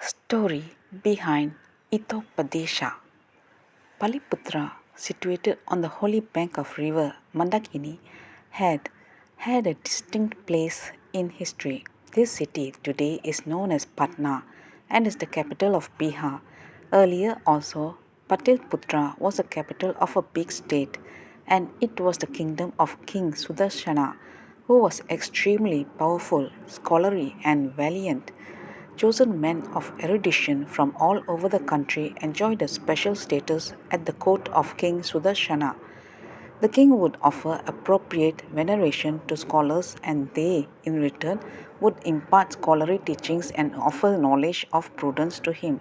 Story behind Hitopadesha. Paliputra, situated on the holy bank of river Mandakini, had a distinct place in history. This city today is known as Patna and is the capital of Bihar. Earlier also, Pataliputra was the capital of a big state, and it was the kingdom of King Sudarshana, who was extremely powerful, scholarly, and valiant. Chosen men of erudition from all over the country enjoyed a special status at the court of King Sudarshana. The king would offer appropriate veneration to scholars, and they, in return, would impart scholarly teachings and offer knowledge of prudence to him.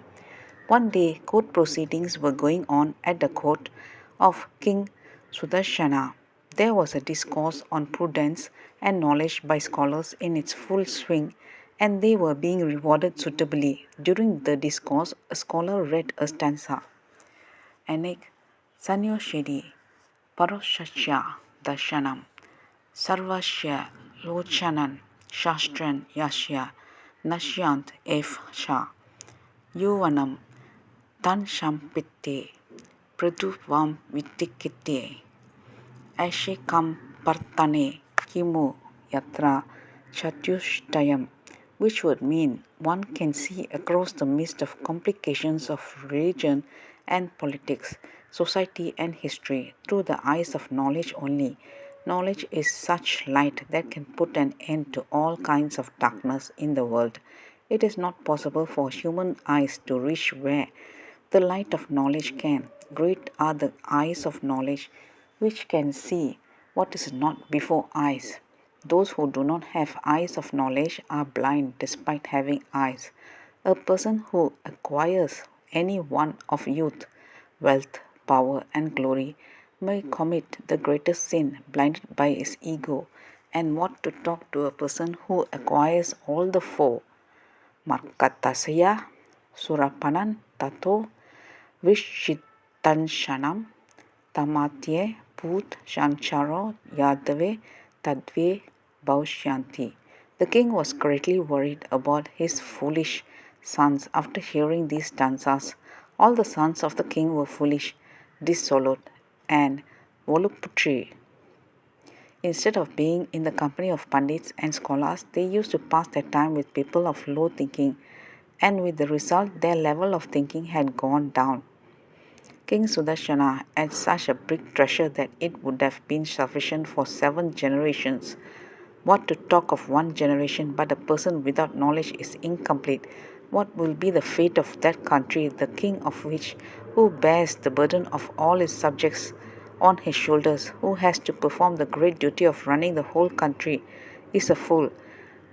One day, court proceedings were going on at the court of King Sudarshana. There was a discourse on prudence and knowledge by scholars in its full swing, and they were being rewarded suitably. During the discourse, a scholar read a stanza. Anek Sanyoshidi Paroshasya Darshanam Sarvasya Lochanan Shastran Yashya Nashyant Ef Sha Yuvanam Tan Shampitte Pradupvam Vitikite Ashikam Partane Kimu Yatra Chatushtayam, which would mean one can see across the mist of complications of religion and politics, society and history through the eyes of knowledge only. Knowledge is such light that can put an end to all kinds of darkness in the world. It is not possible for human eyes to reach where the light of knowledge can. Great are the eyes of knowledge which can see what is not before eyes. Those who do not have eyes of knowledge are blind despite having eyes. A person who acquires any one of youth, wealth, power, and glory may commit the greatest sin blinded by his ego. And what to talk to a person who acquires all the four? Markatasya, Surapanan, Tato, Vishitanšanam Tamatye Put Shancharo Yadave Tadve Baushyanti. The king was greatly worried about his foolish sons after hearing these stanzas. All the sons of the king were foolish, dissolute, and voluptuary. Instead of being in the company of pandits and scholars, they used to pass their time with people of low thinking, and with the result, their level of thinking had gone down. King Sudarshana had such a big treasure that it would have been sufficient for 7 generations. What to talk of one generation, but a person without knowledge is incomplete. What will be the fate of that country, the king of which, who bears the burden of all his subjects on his shoulders, who has to perform the great duty of running the whole country, is a fool?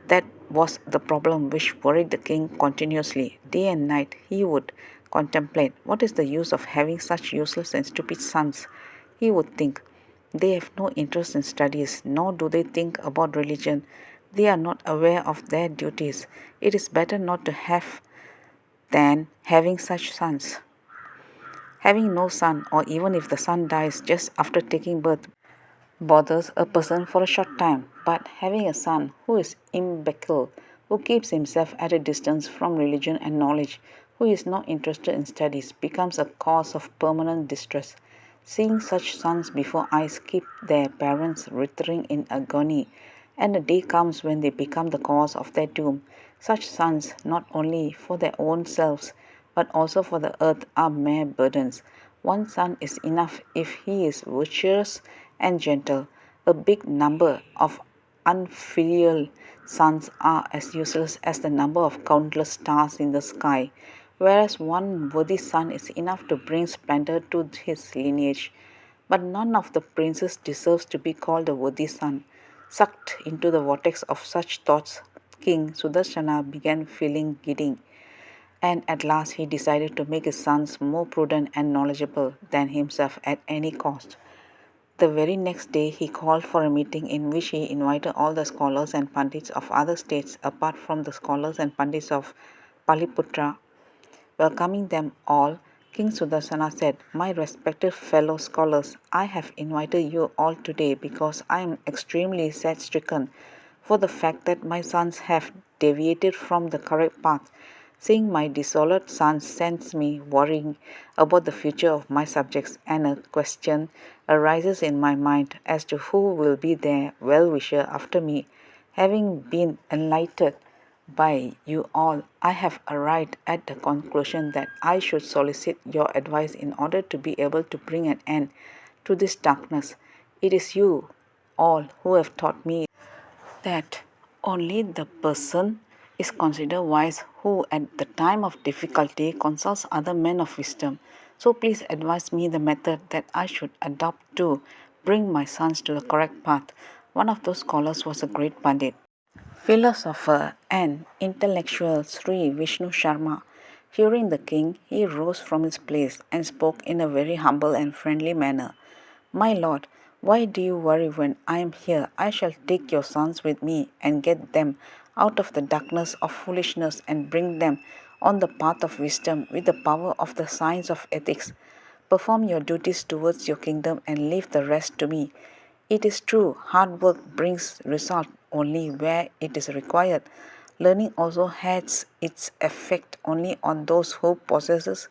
That was the problem which worried the king continuously. Day and night he would contemplate, what is the use of having such useless and stupid sons? He would think, they have no interest in studies, nor do they think about religion. They are not aware of their duties. It is better not to have than having such sons. Having no son, or even if the son dies just after taking birth, bothers a person for a short time, but having a son who is imbecile, who keeps himself at a distance from religion and knowledge, who is not interested in studies, becomes a cause of permanent distress. Seeing such sons before eyes keep their parents writhing in agony, and a day comes when they become the cause of their doom. Such sons, not only for their own selves, but also for the earth, are mere burdens. One son is enough if he is virtuous and gentle. A big number of unfilial sons are as useless as the number of countless stars in the sky, whereas one worthy son is enough to bring splendor to his lineage. But none of the princes deserves to be called a worthy son. Sucked into the vortex of such thoughts, King Sudarshana began feeling giddy, and at last he decided to make his sons more prudent and knowledgeable than himself at any cost. The very next day he called for a meeting in which he invited all the scholars and pandits of other states apart from the scholars and pandits of Paliputra. Welcoming them all, King Sudarsana said, "My respected fellow scholars, I have invited you all today because I am extremely sad-stricken for the fact that my sons have deviated from the correct path. Seeing my desolate sons sends me worrying about the future of my subjects, and a question arises in my mind as to who will be their well-wisher after me. Having been enlightened by you all, I have arrived at the conclusion that I should solicit your advice in order to be able to bring an end to this darkness. It is you all who have taught me that only the person is considered wise who at the time of difficulty consults other men of wisdom. So please advise me the method that I should adopt to bring my sons to the correct path. One of those scholars was a great Pandit, philosopher and intellectual Sri Vishnu Sharma. Hearing the king, he rose from his place and spoke in a very humble and friendly manner. My lord, why do you worry when I am here? I shall take your sons with me and get them out of the darkness of foolishness and bring them on the path of wisdom with the power of the science of ethics. Perform your duties towards your kingdom and leave the rest to me. It is true, hard work brings result only where it is required. Learning also has its effect only on those who possesses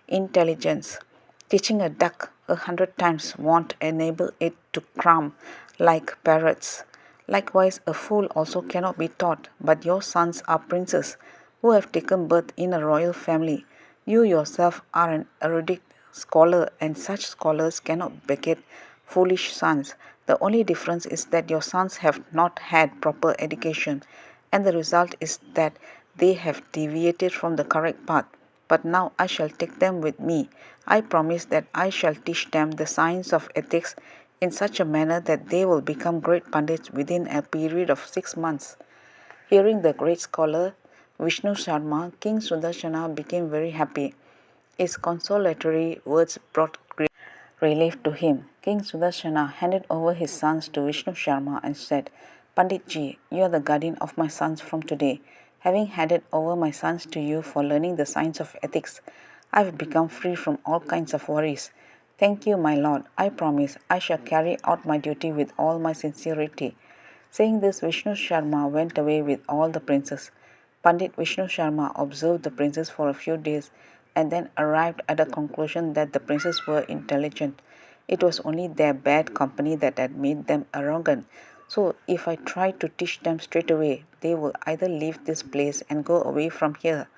intelligence. Teaching a duck 100 times won't enable it to crumb like parrots. Likewise, a fool also cannot be taught, but your sons are princes who have taken birth in a royal family. You yourself are an erudite scholar, and such scholars cannot beget foolish sons. The only difference is that your sons have not had proper education, and the result is that they have deviated from the correct path. But now I shall take them with me. I promise that I shall teach them the science of ethics in such a manner that they will become great Pandits within a period of 6 months. Hearing the great scholar Vishnu Sharma, King Sudarshana became very happy. His consolatory words brought great relief to him. King Sudarshana handed over his sons to Vishnu Sharma and said, Panditji, you are the guardian of my sons from today. Having handed over my sons to you for learning the science of ethics, I have become free from all kinds of worries. Thank you, my lord. I promise I shall carry out my duty with all my sincerity. Saying this, Vishnu Sharma went away with all the princes. Pandit Vishnu Sharma observed the princes for a few days and then arrived at a conclusion that the princes were intelligent. It was only their bad company that had made them arrogant. So if I try to teach them straight away, they will either leave this place and go away from here,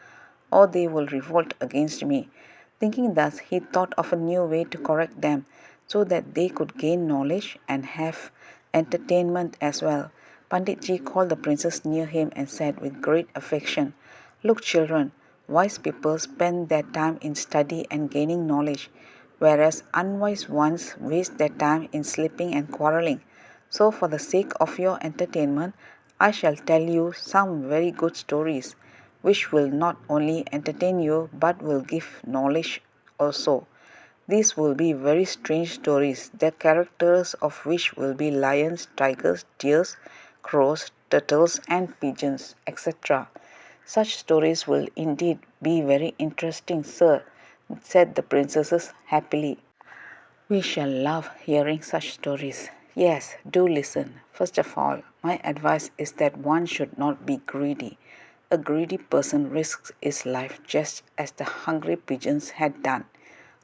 or they will revolt against me. Thinking thus, he thought of a new way to correct them, so that they could gain knowledge and have entertainment as well. Panditji called the princes near him and said with great affection, Look, children, wise people spend their time in study and gaining knowledge, whereas unwise ones waste their time in sleeping and quarreling. So, for the sake of your entertainment, I shall tell you some very good stories, which will not only entertain you but will give knowledge also. These will be very strange stories, the characters of which will be lions, tigers, deers, crows, turtles, and pigeons, etc. Such stories will indeed be very interesting, sir, said the princesses happily. We shall love hearing such stories. Yes, do listen. First of all, my advice is that one should not be greedy. A greedy person risks his life just as the hungry pigeons had done.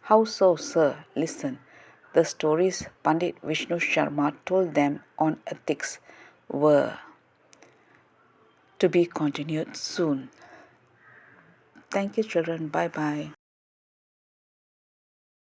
How so, sir? Listen. The stories Pandit Vishnu Sharma told them on ethics were to be continued soon. Thank you, children. Bye bye.